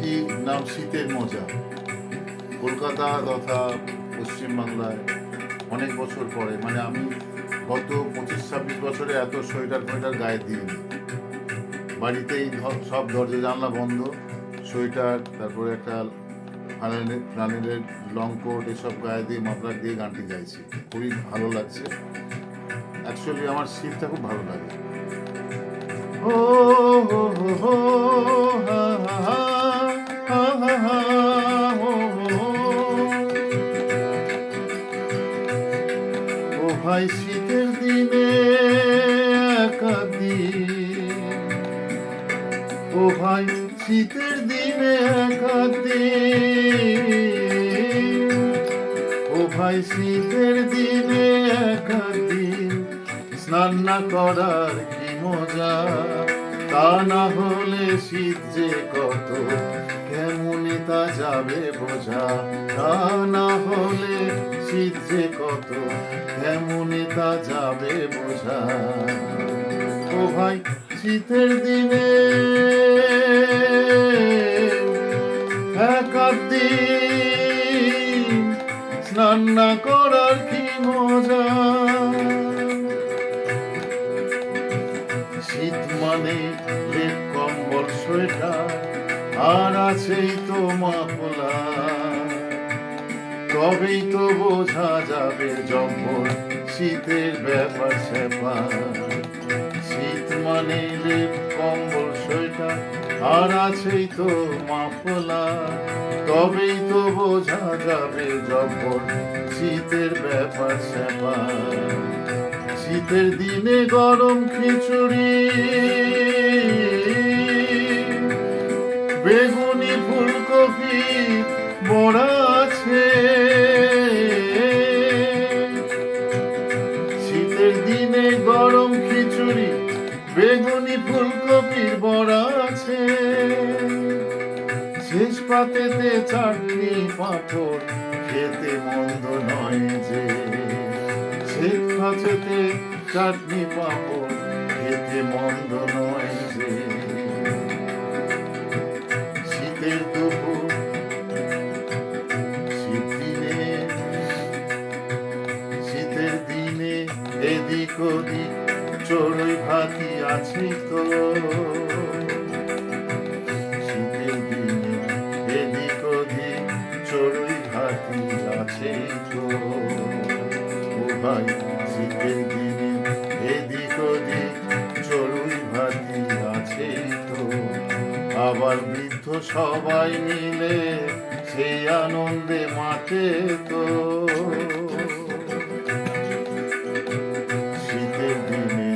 বইটি নাম শীতের মজা। কলকাতা তথা পশ্চিমবাংলায় অনেক বছর পরে, মানে আমি গত 25-26 বছরে এত সোয়েটার ফোয়েটার গায়ে দিইনি। বাড়িতেই সব দরজা জানলা বন্ধ, সোয়েটার, তারপরে একটা ফ্লানেলের লং কোট, এসব গায়ে দিয়ে মাফলার দিয়ে গানটি গাইছি। খুবই ভালো লাগছে। অ্যাকচুয়ালি আমার শীতটা খুব ভালো লাগে। ও হো হো হো, হা হা হা, হা হা, ও হো। ও ভাই শীতের দিনে একা দিন, ও ভাই শীতের দিনে একা দিন, ও ভাই শীতের দিনে একা দিন, স্নান না করার কি মজা, তা না হলে শীত যে কত কেমনে তা যাবে বোঝা, তা না হলে শীত যে কত কেমনে তা যাবে বোঝা। ও ভাই শীতের দিনে একা দিন, স্নান না করার কি মজা। শীত মানে লেপ কম্বল সোয়েটার, আর আছেই তো মাফলার, তবেই তো বোঝা যাবে যখন শীতের ব্যাপার স্যাপার। শীত মানে লেপ কম্বল সোয়েটার, আর আছেই তো মাফলার, তবেই তো বোঝা যাবে যখন শীতের ব্যাপার স্যাপার। শীতের দিনে গরম খিচুড়ি, বেগুনি ফুলকপি বড়া আছে। শীতের দিনে গরম খিচুড়ি, বেগুনি ফুলকপির বড়া আছে। শেষ পাতেতে চাটনি পাঁপড়, খেতে মন্দ নয় যে। শেষ পাতেতে চাটনি পাঁপড়, খেতে মন্দ নয় যে। শীতের দুপুর, শীতের দিনে এদিক ওদিক চড়ুই ভাতি আছে তো। শীতের দিনে এদিক ওদিক চড়ুই ভাতি আছে তো। ও ভাই শীতের দিনে এদিক ওদিক চড়ুই ভাতি আছে তো। আবার বৃদ্ধ সবাই মিলে সেই আনন্দে মাঠে তো। শীতের দিনে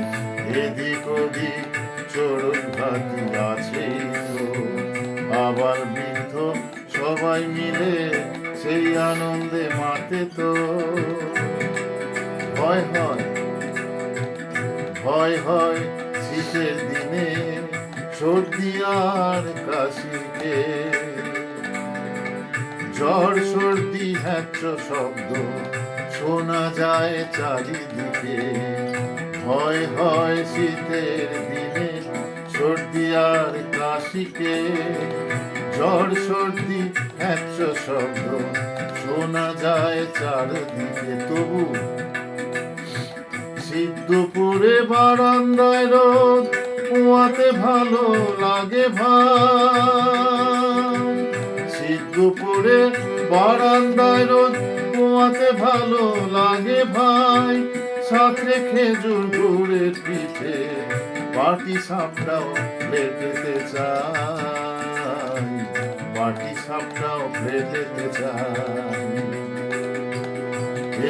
এদিক ওদিক চড়ুই ভাতি আছে তো। আবার বৃদ্ধ সবাই মিলে সেই আনন্দে মাঠে তো। ভয় হয়, ভয় হয় শীতের দিনে সর্দি আর কাশিতে। জ্বর সর্দি হ্যাচ্ছ শব্দ শোনা যায় চারিদিকে। ভয় হয় শীতের দিনে সর্দি আর কাশিকে। জ্বর সর্দি হ্যাচ্ছ শব্দ শোনা যায় চারিদিকে। তবু শীত দুপুরে বারান্দায় রোদ পোয়াতে ভালো লাগে ভাই। শীত দুপুরে বারান্দায় রোদ পোয়াতে ভালো লাগে ভাই। সাথে খেজুর গুড়ের পিঠে পাটি সাপটাও প্লেটেতে চাই, পাটি সাপটাও প্লেটেতে চাই।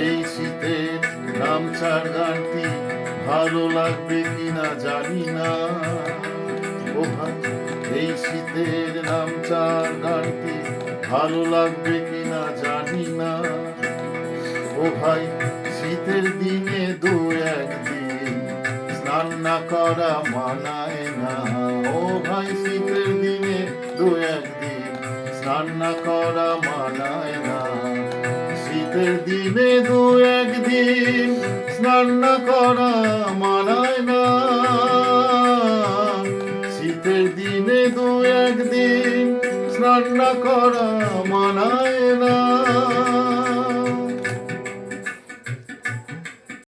এই শীতের গামছার গানটি ভালো লাগবে কিনা জানি না। ও ভাই এই শীতের গামছার গানটি ভালো লাগবে কিনা জানি না। ও ভাই শীতের দিনে দু একদিন স্নান না করা মানায় না। ও ভাই শীতের দিনে দু একদিন স্নান না করা মানায় না। শীতের দিনে দু একদিন স্নান না করা মানায় না। শীতের দিনে দু একদিন রান্না করা মানায় না।